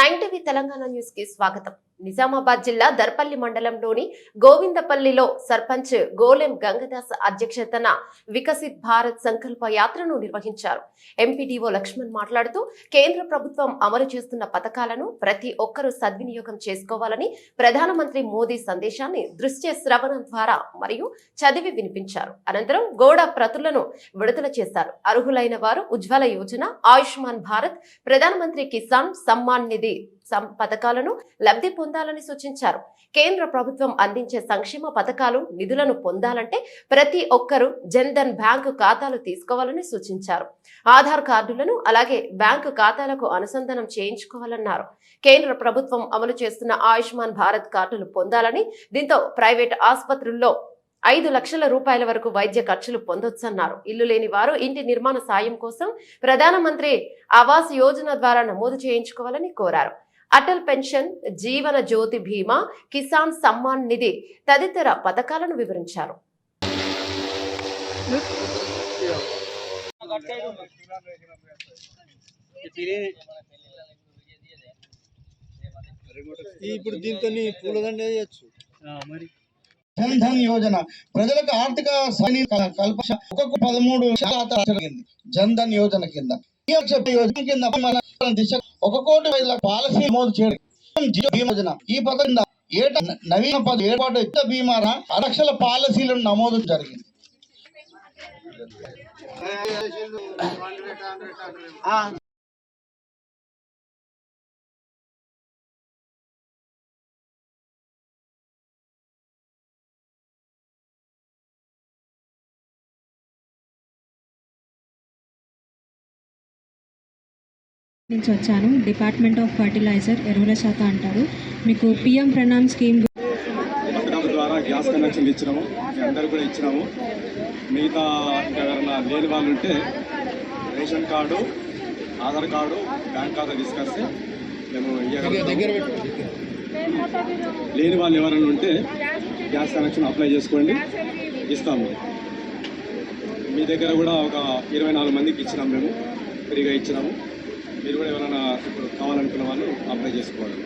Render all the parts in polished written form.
9 Telangana news కి స్వాగతం. నిజామాబాద్ జిల్లా దర్పల్లి మండలంలోని గోవిందపల్లిలో సర్పంచ్ గోలెం గంగదాస్ అధ్యక్షతన వికసిత్ భారత్ సంకల్ప యాత్రను నిర్వహించారు. ఎంపీడీఓ లక్ష్మణ్ మాట్లాడుతూ కేంద్ర ప్రభుత్వం అమలు చేస్తున్న పథకాలను ప్రతి ఒక్కరూ సద్వినియోగం చేసుకోవాలని ప్రధానమంత్రి మోదీ సందేశాన్ని దృశ్య శ్రవణం ద్వారా మరియు చదివి వినిపించారు. అనంతరం గోడ ప్రతులను విడుదల చేశారు. అర్హులైన వారు ఉజ్వల యోజన, ఆయుష్మాన్ భారత్, ప్రధానమంత్రి కిసాన్ సమ్మాన్ నిధి పథకాలను లబ్ధి పొందాలని సూచించారు. కేంద్ర ప్రభుత్వం అందించే సంక్షేమ పథకాలు నిధులను పొందాలంటే ప్రతి ఒక్కరూ జన్ ధన్ బ్యాంకు ఖాతాలు తీసుకోవాలని సూచించారు. ఆధార్ కార్డులను అలాగే బ్యాంకు ఖాతాలకు అనుసంధానం చేయించుకోవాలన్నారు. కేంద్ర ప్రభుత్వం అమలు చేస్తున్న ఆయుష్మాన్ భారత్ కార్డులు పొందాలని, దీంతో ప్రైవేట్ ఆసుపత్రుల్లో 5 లక్షల రూపాయల వరకు వైద్య ఖర్చులు పొందొచ్చన్నారు. ఇల్లు లేని వారు ఇంటి నిర్మాణ సాయం కోసం ప్రధానమంత్రి ఆవాస్ యోజన ద్వారా నమోదు చేయించుకోవాలని కోరారు. అటల్ పెన్షన్, జీవన జ్యోతి బీమా, కిసాన్ సమ్మాన్ నిధి తదితర పథకాలను వివరించారు. ఇప్పుడు దీంతో పూలదండ చేయొచ్చు. జన్ ధన్ యోజన ప్రజలకు ఆర్థిక కల్ప 13 జన్ ధన్ యోజన కింద యోజన కింద దిశ 1 కోటి 5 లక్షల పాలసీ నమోదు చేయడం యోజన. ఈ పథకం ఏటా నవీన ఏర్పాటు యుద్ధ బీమా 6 లక్షల పాలసీలను నమోదు జరిగింది. నుంచి వచ్చాను. డిపార్ట్మెంట్ ఆఫ్ ఫర్టిలైజర్ ఎరువుల శాఖ అంటారు. మీకు పిఎం ప్రణామ్ స్కీమ్ ద్వారా గ్యాస్ కనెక్షన్ ఇచ్చినాము, అందరూ కూడా ఇచ్చినాము. మిగతా ఎవరైనా లేని వాళ్ళు ఉంటే ration card, Aadhaar card, bank ఖాతా తీసుకొస్తే మేము లేని వాళ్ళు ఎవరైనా ఉంటే గ్యాస్ కనెక్షన్ అప్లై చేసుకోండి, ఇస్తాము. మీ దగ్గర కూడా ఒక 24 మందికి ఇచ్చినాము, మేము ఫ్రీగా ఇచ్చినాము. మీరు కూడా ఎవరైనా ఇప్పుడు కావాలనుకున్న వాళ్ళు అప్లై చేసుకోవాలి.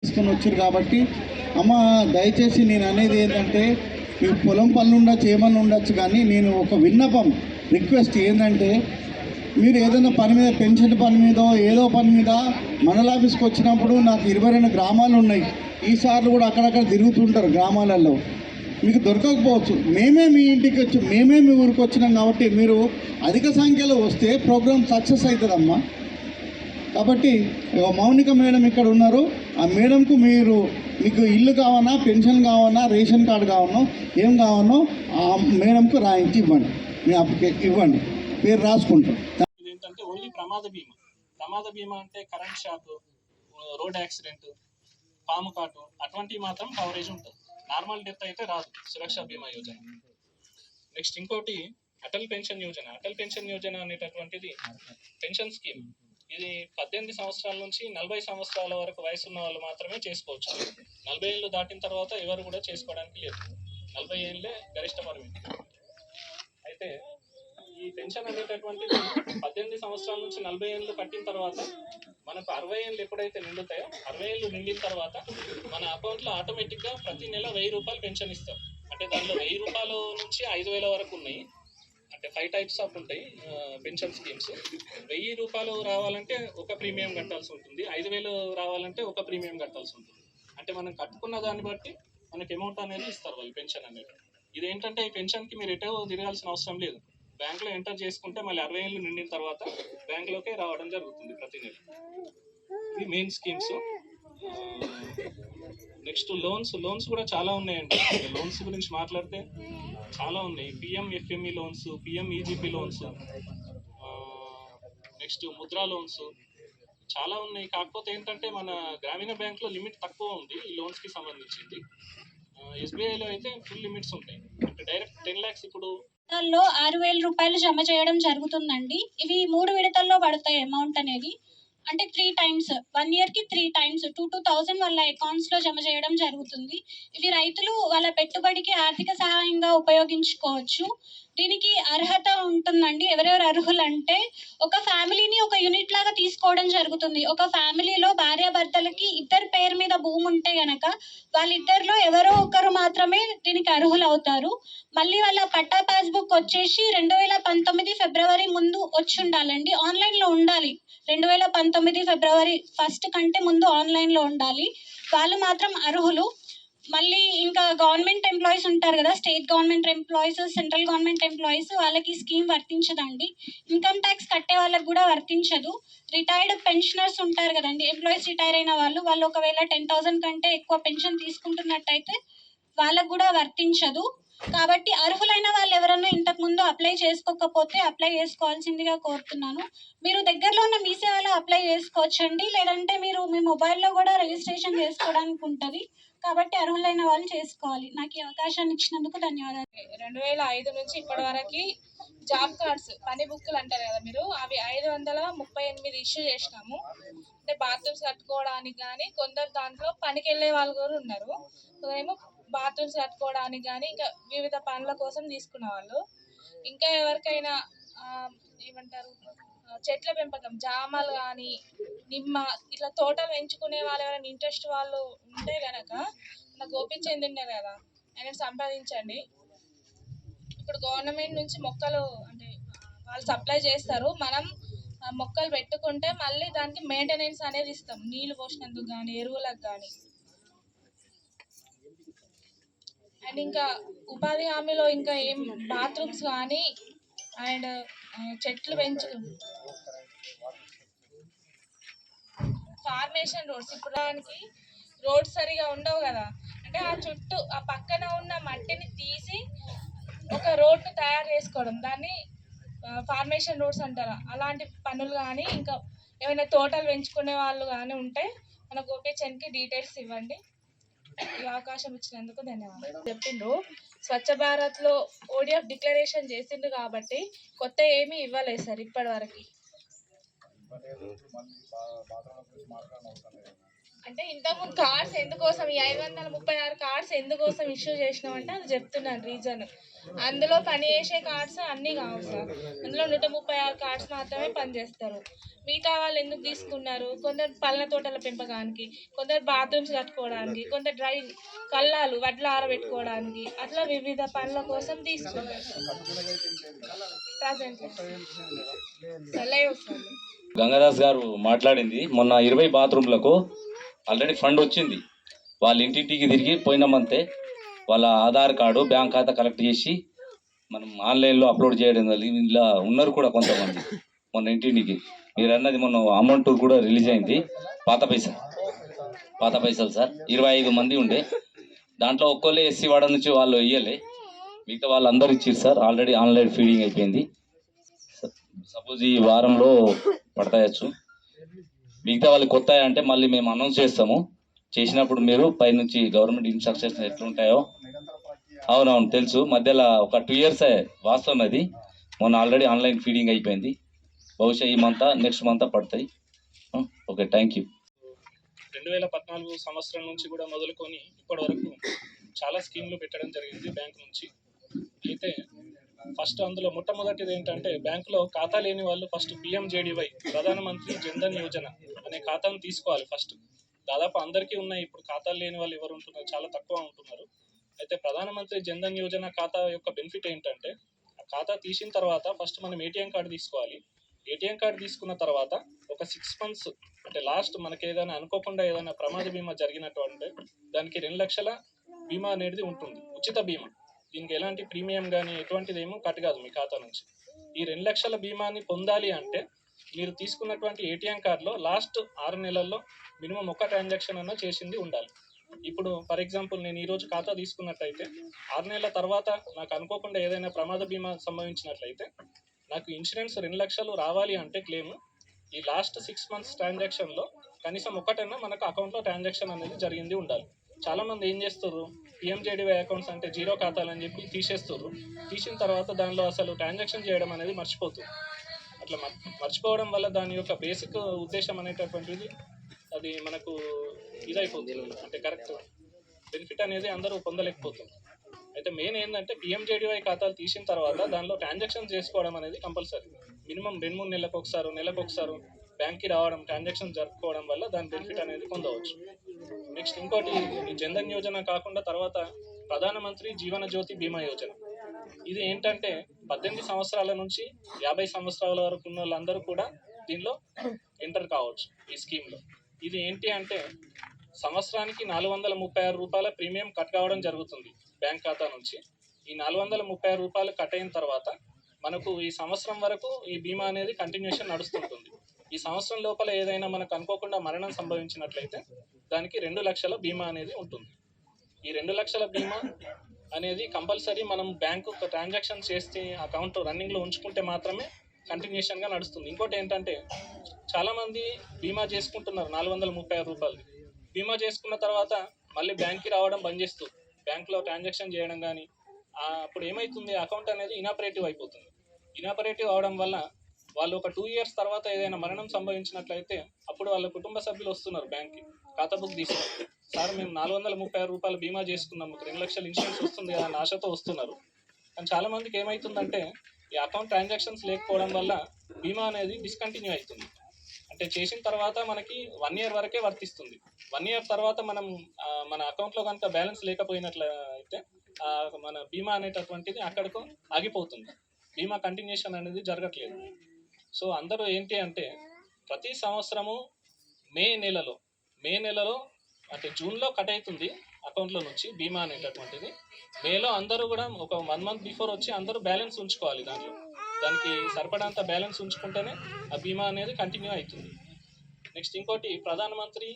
తీసుకొని వచ్చారు కాబట్టి అమ్మ దయచేసి నేను అనేది ఏంటంటే, మీకు పొలం పనులు ఉండొచ్చు, ఏమన్నా ఉండొచ్చు, కానీ నేను ఒక విన్నపం రిక్వెస్ట్ ఏంటంటే, మీరు ఏదైనా పని మీద, పెన్షన్ పని మీద, ఏదో పని మీద మండల ఆఫీస్కి వచ్చినప్పుడు నాకు 22 గ్రామాలు ఉన్నాయి. ఈసార్లు కూడా అక్కడక్కడ తిరుగుతుంటారు గ్రామాలలో, మీకు దొరకకపోవచ్చు. మేమే మీ ఇంటికి వచ్చి, మేమే మీ ఊరికి వచ్చినాం కాబట్టి మీరు అధిక సంఖ్యలో వస్తే ప్రోగ్రామ్ సక్సెస్ అవుతుందమ్మా. కాబట్టి మౌనిక మేడం ఇక్కడ ఉన్నారు. ఆ మేడంకు మీకు ఇల్లు కావాలన్నా, పెన్షన్ కావాలన్నా, రేషన్ కార్డు కావాలన్నా, ఏం కావాలనో ఆ మేడంకు రాయించి ఇవ్వండి. మీ అప్లికేషన్ ఇవ్వండి, పేరు రాసుకుంటాం. ఏంటంటే ఓన్లీ ప్రమాద బీమా అంటే కరెంట్ షాక్, రోడ్ యాక్సిడెంట్, పాము కాటు అటువంటివి మాత్రం కవరేజ్ ఉంటుంది. నార్మల్ డెత్ అయితే రాదు సురక్ష బీమా యోజన. నెక్స్ట్ ఇంకోటి అటల్ పెన్షన్ యోజన. అటల్ పెన్షన్ యోజన అనేటటువంటిది పెన్షన్ స్కీమ్. ఇది 18 సంవత్సరాల నుంచి 40 సంవత్సరాల వరకు వయసు ఉన్న వాళ్ళు మాత్రమే చేసుకోవచ్చు. 40 ఏళ్ళు దాటిన తర్వాత ఎవరు కూడా చేసుకోవడానికి లేదు. 40 ఏళ్ళే గరిష్ట పరిమితి. అయితే ఈ పెన్షన్ అనేటటువంటిది 18 సంవత్సరాల నుంచి 40 ఏళ్ళు కట్టిన తర్వాత మనకు 60 ఏళ్ళు ఎప్పుడైతే నిండుతాయో, 60 ఏళ్ళు నిండిన తర్వాత మన అకౌంట్లో ఆటోమేటిక్గా ప్రతి నెల 1000 రూపాయలు పెన్షన్ ఇస్తాం. అంటే దానిలో 1000 రూపాయల నుంచి 5000 వరకు ఉన్నాయి. అంటే 5 టైప్స్ ఆఫ్ ఉంటాయి పెన్షన్ స్కీమ్స్. 1000 రూపాయలు రావాలంటే ఒక ప్రీమియం కట్టాల్సి ఉంటుంది, 5000 రావాలంటే ఒక ప్రీమియం కట్టాల్సి ఉంటుంది. అంటే మనం కట్టుకున్న దాన్ని బట్టి మనకి అమౌంట్ అనేది ఇస్తారు వాళ్ళు, పెన్షన్ అనేది. ఇదేంటంటే ఈ పెన్షన్కి మీరు ఎటో తిరగాల్సిన అవసరం లేదు. బ్యాంకులో ఎంటర్ చేసుకుంటే మళ్ళీ 60 ఏళ్ళు నిండిన తర్వాత బ్యాంకులోకే రావడం జరుగుతుంది ప్రతి నెల. ఇది మెయిన్ స్కీమ్స్. నెక్స్ట్ లోన్స్ కూడా చాలా ఉన్నాయండి. లోన్స్ గురించి మాట్లాడితే చాలా ఉన్నాయి. PMFME loans, PMEGP loans, next Mudra loans చాలా ఉన్నాయి. కాకపోతే ఏంటంటే మన గ్రామీణ బ్యాంక్లో లిమిట్ తక్కువ ఉంది ఈ లోన్స్కి సంబంధించింది. SBIలో అయితే ఫుల్ లిమిట్స్ ఉంటాయి. అంటే డైరెక్ట్ 10 lakhs ఇప్పుడు 6,000 రూపాయలు జమ చేయడం జరుగుతుందండి. ఇవి 3 విడతల్లో పడతాయి అమౌంట్ అనేది. అంటే 3 టైమ్స్ 1 ఇయర్కి 3 టైమ్స్ 2,000 వాళ్ళ అకౌంట్స్లో జమ చేయడం జరుగుతుంది. ఇవి రైతులు వాళ్ళ పెట్టుబడికి ఆర్థిక సహాయంగా ఉపయోగించుకోవచ్చు. దీనికి అర్హత ఉంటుందండి. ఎవరెవరు అర్హులు అంటే, ఒక ఫ్యామిలీని ఒక యూనిట్ లాగా తీసుకోవడం జరుగుతుంది. ఒక ఫ్యామిలీలో భార్యాభర్తలకి ఇద్దరి పేరు మీద భూమి ఉంటే గనక వాళ్ళిద్దరిలో ఎవరో ఒకరు మాత్రమే దీనికి అర్హులు అవుతారు. మళ్ళీ వాళ్ళ పట్టా పాస్బుక్ వచ్చేసి 2019 ఫిబ్రవరి ముందు వచ్చి ఉండాలండి. ఆన్లైన్లో ఉండాలి. 2019 ఫిబ్రవరి 1 కంటే ముందు ఆన్లైన్లో ఉండాలి. వాళ్ళు మాత్రం అర్హులు. మళ్ళీ ఇంకా గవర్నమెంట్ ఎంప్లాయీస్ ఉంటారు కదా, state government employees, central government employees, వాళ్ళకి ఈ స్కీమ్ వర్తించదండి. ఇన్కమ్ ట్యాక్స్ కట్టే వాళ్ళకి కూడా వర్తించదు. రిటైర్డ్ పెన్షనర్స్ ఉంటారు కదండి, ఎంప్లాయీస్ రిటైర్ అయిన వాళ్ళు ఒకవేళ 10,000 కంటే ఎక్కువ పెన్షన్ తీసుకుంటున్నట్టయితే వాళ్ళకు కూడా వర్తించదు. కాబట్టి అర్హులైన వాళ్ళు ఎవరైనా ఇంతకు ముందు అప్లై చేసుకోకపోతే అప్లై చేసుకోవాల్సిందిగా కోరుతున్నాను. మీరు దగ్గరలో ఉన్న మీ సేవలో అప్లై చేసుకోవచ్చండి, లేదంటే మీరు మీ మొబైల్లో కూడా రిజిస్ట్రేషన్ చేసుకోవడానికి ఉంటుంది. కాబట్టి అర్హులైన వాళ్ళు చేసుకోవాలి. నాకు ఈ అవకాశాన్ని ఇచ్చినందుకు ధన్యవాదాలు. 2005 నుంచి ఇప్పటి వరకు జాబ్ కార్డ్స్, పని బుక్కులు అంటారు కదా మీరు, అవి 538 ఇష్యూ చేసినాము. అంటే బాత్రూమ్స్ కట్టుకోవడానికి కానీ, కొందరు దాంట్లో పనికి వెళ్ళే వాళ్ళు కూడా ఉన్నారు. ఏమో బాత్రూమ్స్ కట్టుకోవడానికి కానీ, ఇంకా వివిధ పనుల కోసం తీసుకున్న వాళ్ళు. ఇంకా ఎవరికైనా ఏమంటారు, చెట్ల పెంపకం, జామలు కానీ, నిమ్మ, ఇట్లా తోటలు పెంచుకునే వాళ్ళు ఎవరైనా ఇంట్రెస్ట్ వాళ్ళు ఉంటే కనుక నాకు గోపించేంది ఉన్నారు కదా, ఆయన సంపాదించండి. ఇప్పుడు గవర్నమెంట్ నుంచి మొక్కలు అంటే వాళ్ళు సప్లై చేస్తారు. మనం మొక్కలు పెట్టుకుంటే మళ్ళీ దానికి మెయింటెనెన్స్ అనేది ఇస్తాం, నీళ్ళు పోసినందుకు కానీ, ఎరువులకు కానీ. అండ్ ఇంకా ఉపాధి హామీలో ఇంకా ఏం బాత్రూమ్స్ కానీ అండ్ చెట్లు ఫార్మేషన్ రోడ్స్, ఇప్పుడు దానికి రోడ్స్ సరిగా ఉండవు కదా, అంటే ఆ చుట్టూ ఆ పక్కన ఉన్న మట్టిని తీసి ఒక రోడ్డు తయారు చేసుకోవడం, దాన్ని ఫార్మేషన్ రోడ్స్ అంటారు. అలాంటి పనులు కానీ, ఇంకా ఏమైనా తోటలు పెంచుకునే వాళ్ళు కానీ ఉంటే మన గోపీచంద్కి డీటెయిల్స్ ఇవ్వండి. ఈ అవకాశం ఇచ్చినందుకు ధన్యవాదాలు. చెప్పిండ్రు స్వచ్ఛ భారత్లో ఓడిఎఫ్ డిక్లరేషన్ చేసిండ్రు కాబట్టి కొత్త ఏమీ ఇవ్వలేదు సార్ ఇప్పటి వరకు. అంటే ఇంతకుముందు కార్డ్స్ ఎందుకోసం, ఈ 536 కార్డ్స్ ఎందుకోసం ఇష్యూ చేసినామంటే అది చెప్తున్నాను రీజన్. అందులో పనిచేసే కార్డ్స్ అన్నీ కావు సార్, అందులో 136 కార్డ్స్ మాత్రమే పనిచేస్తారు. మిగతా వాళ్ళు ఎందుకు తీసుకున్నారు, కొందరు పళ్ళ తోటల పెంపకానికి, కొందరు బాత్రూమ్స్ కట్టుకోవడానికి, కొందరు కళ్ళాలు వడ్లు ఆరబెట్టుకోవడానికి, అట్లా వివిధ పనుల కోసం తీసుకున్నారు. గంగాదాస్ గారు మాట్లాడింది, మొన్న 20 బాత్రూమ్లకు ఆల్రెడీ ఫండ్ వచ్చింది. వాళ్ళ ఇంటింటికి తిరిగి పోయినామంతే, వాళ్ళ ఆధార్ కార్డు, బ్యాంక్ ఖాతా కలెక్ట్ చేసి మనం ఆన్లైన్లో అప్లోడ్ చేయడం. ఇలా ఉన్నారు కూడా కొంతమంది మొన్న ఇంటింటికి. మీరు అన్నది మొన్న అమౌంట్ కూడా రిలీజ్ అయింది, పాత పైసలు సార్. 25 మంది ఉండే, దాంట్లో ఒక్కోళ్ళే ఎస్సీ వాడ నుంచి వాళ్ళు ఇయ్యలే, మిగతా వాళ్ళు అందరు ఇచ్చారు సార్. ఆల్రెడీ ఆన్లైన్ ఫీడింగ్ అయిపోయింది. సపోజ్ ఈ వారంలో పడతాయచ్చు. మిగతా వాళ్ళు కొత్త అంటే మళ్ళీ మేము అనౌన్స్ చేస్తాము. చేసినప్పుడు మీరు పైనుంచి గవర్నమెంట్ ఇన్స్ట్రక్షన్స్ ఎట్లుంటాయో. అవునవును తెలుసు, మధ్యలో ఒక 2 years వాస్తవం అది. మొన్న ఆల్రెడీ ఆన్లైన్ ఫీడింగ్ అయిపోయింది. బహుశా ఈ మంత్ నెక్స్ట్ మంత్ పడతాయి. Okay, thank you. 2014 సంవత్సరం నుంచి కూడా మొదలుకొని ఇప్పటి వరకు చాలా స్కీమ్లు పెట్టడం జరిగింది బ్యాంక్ నుంచి. అయితే ఫస్ట్ అందులో మొట్టమొదటిది ఏంటంటే, బ్యాంకులో ఖాతా లేని వాళ్ళు ఫస్ట్ PMJDY, ప్రధానమంత్రి జన్ధన్ యోజన అనే ఖాతాను తీసుకోవాలి ఫస్ట్. దాదాపు అందరికీ ఉన్నాయి. ఇప్పుడు ఖాతాలు లేని వాళ్ళు ఎవరు ఉంటున్నారు, చాలా తక్కువ ఉంటున్నారు. అయితే ప్రధానమంత్రి జన్ధన్ యోజన ఖాతా యొక్క బెనిఫిట్ ఏంటంటే, ఆ ఖాతా తీసిన తర్వాత ఫస్ట్ మనం ATM కార్డు తీసుకోవాలి. ATM కార్డు తీసుకున్న తర్వాత ఒక 6 months అంటే లాస్ట్ మనకి ఏదైనా అనుకోకుండా ఏదైనా ప్రమాద బీమా జరిగినట్టు అంటే దానికి 2 లక్షల బీమా అనేది ఉంటుంది, ఉచిత బీమా. దీనికి ఎలాంటి ప్రీమియం కానీ ఎటువంటిది ఏమో కట్ కాదు మీ ఖాతా నుంచి. ఈ 2 లక్షల బీమాని పొందాలి అంటే మీరు తీసుకున్నటువంటి ATM కార్డులో లాస్ట్ 6 నెలల్లో మినిమం ఒక ట్రాన్సాక్షన్ అన్న చేసింది ఉండాలి. ఇప్పుడు ఫర్ ఎగ్జాంపుల్ నేను ఈరోజు ఖాతా తీసుకున్నట్టయితే 6 నెలల తర్వాత నాకు అనుకోకుండా ఏదైనా ప్రమాద బీమా సంభవించినట్లయితే నాకు ఇన్సూరెన్స్ 2 లక్షలు రావాలి అంటే క్లెయిమ్, ఈ లాస్ట్ 6 months ట్రాన్సాక్షన్లో కనీసం ఒకటైనా మనకు అకౌంట్లో ట్రాన్సాక్షన్ అనేది జరిగింది ఉండాలి. చాలామంది ఏం చేస్తారు, PMJDY అకౌంట్స్ అంటే జీరో ఖాతాలు అని చెప్పి తీసేస్తారు. తీసిన తర్వాత దానిలో అసలు ట్రాన్సాక్షన్ చేయడం అనేది మర్చిపోతుంది. అట్లా మర్చిపోవడం వల్ల దాని యొక్క బేసిక్ ఉద్దేశం అనేటటువంటిది అది మనకు ఇదైపోతుంది, అంటే కరెక్ట్ బెనిఫిట్ అనేది అందరూ పొందలేకపోతుంది. అయితే మెయిన్ ఏంటంటే పిఎంజేడీవై ఖాతాలు తీసిన తర్వాత దానిలో ట్రాన్సాక్షన్ చేసుకోవడం అనేది కంపల్సరీ. మినిమం 2-3 నెలలకు ఒకసారి బ్యాంక్కి రావడం, ట్రాన్సాక్షన్ జరుపుకోవడం వల్ల దాని బెనిఫిట్ అనేది పొందవచ్చు. నెక్స్ట్ ఇంకోటి, ఈ జన్ధన్ యోజన కాకుండా తర్వాత ప్రధానమంత్రి జీవన జ్యోతి బీమా యోజన. ఇది ఏంటంటే 18 సంవత్సరాల నుంచి 50 సంవత్సరాల వరకు ఉన్న వాళ్ళందరూ కూడా దీనిలో ఎంటర్ కావచ్చు ఈ స్కీమ్లో. ఇది ఏంటి అంటే సంవత్సరానికి 436 రూపాయల ప్రీమియం కట్ కావడం జరుగుతుంది బ్యాంక్ ఖాతా నుంచి. ఈ 436 రూపాయలు కట్ అయిన తర్వాత మనకు ఈ సంవత్సరం వరకు ఈ బీమా అనేది కంటిన్యూషన్ నడుస్తుంటుంది. ఈ సంవత్సరం లోపల ఏదైనా మనకు అనుకోకుండా మరణం సంభవించినట్లయితే దానికి 2 లక్షల బీమా అనేది ఉంటుంది. ఈ 2 లక్షల బీమా అనేది కంపల్సరీ మనం బ్యాంకు ట్రాన్సాక్షన్ చేస్తే అకౌంట్ రన్నింగ్లో ఉంచుకుంటే మాత్రమే కంటిన్యూషన్గా నడుస్తుంది. ఇంకోటి ఏంటంటే చాలామంది బీమా చేసుకుంటున్నారు 436 రూపాయలు. బీమా చేసుకున్న తర్వాత మళ్ళీ బ్యాంక్కి రావడం బంద్ చేస్తూ బ్యాంక్లో ట్రాన్సాక్షన్ చేయడం కానీ అప్పుడు ఏమవుతుంది, అకౌంట్ అనేది ఇనాపరేటివ్ అయిపోతుంది. ఇనాపరేటివ్ అవడం వల్ల వాళ్ళు ఒక 2 ఇయర్స్ తర్వాత ఏదైనా మరణం సంభవించినట్లయితే అప్పుడు వాళ్ళ కుటుంబ సభ్యులు వస్తున్నారు బ్యాంక్కి, ఖాతా బుక్ తీసుకున్నారు. సార్ మేము 436 రూపాయలు బీమా చేసుకున్నాము, 2 లక్షల ఇన్సూరెన్స్ వస్తుంది కదా అని ఆశతో వస్తున్నారు. కానీ చాలామందికి ఏమవుతుందంటే ఈ అకౌంట్ ట్రాన్సాక్షన్స్ లేకపోవడం వల్ల బీమా అనేది డిస్కంటిన్యూ అవుతుంది. అంటే చేసిన తర్వాత మనకి 1 ఇయర్ వరకే వర్తిస్తుంది. 1 ఇయర్ తర్వాత మనం మన అకౌంట్లో కనుక బ్యాలెన్స్ లేకపోయినట్లయితే మన బీమా అనేటటువంటిది అక్కడికి ఆగిపోతుంది. బీమా కంటిన్యూషన్ అనేది జరగట్లేదు. సో అందరూ ఏంటి అంటే ప్రతి సంవత్సరము మే నెలలో అంటే జూన్లో కట్ అవుతుంది అకౌంట్లో నుంచి బీమా అనేటటువంటిది. మేలో అందరూ కూడా ఒక 1 మంత్ బిఫోర్ వచ్చి అందరూ బ్యాలెన్స్ ఉంచుకోవాలి. దానికి సరిపడంత బ్యాలెన్స్ ఉంచుకుంటేనే ఆ బీమా అనేది కంటిన్యూ అవుతుంది. నెక్స్ట్ ఇంకోటి, ప్రధానమంత్రి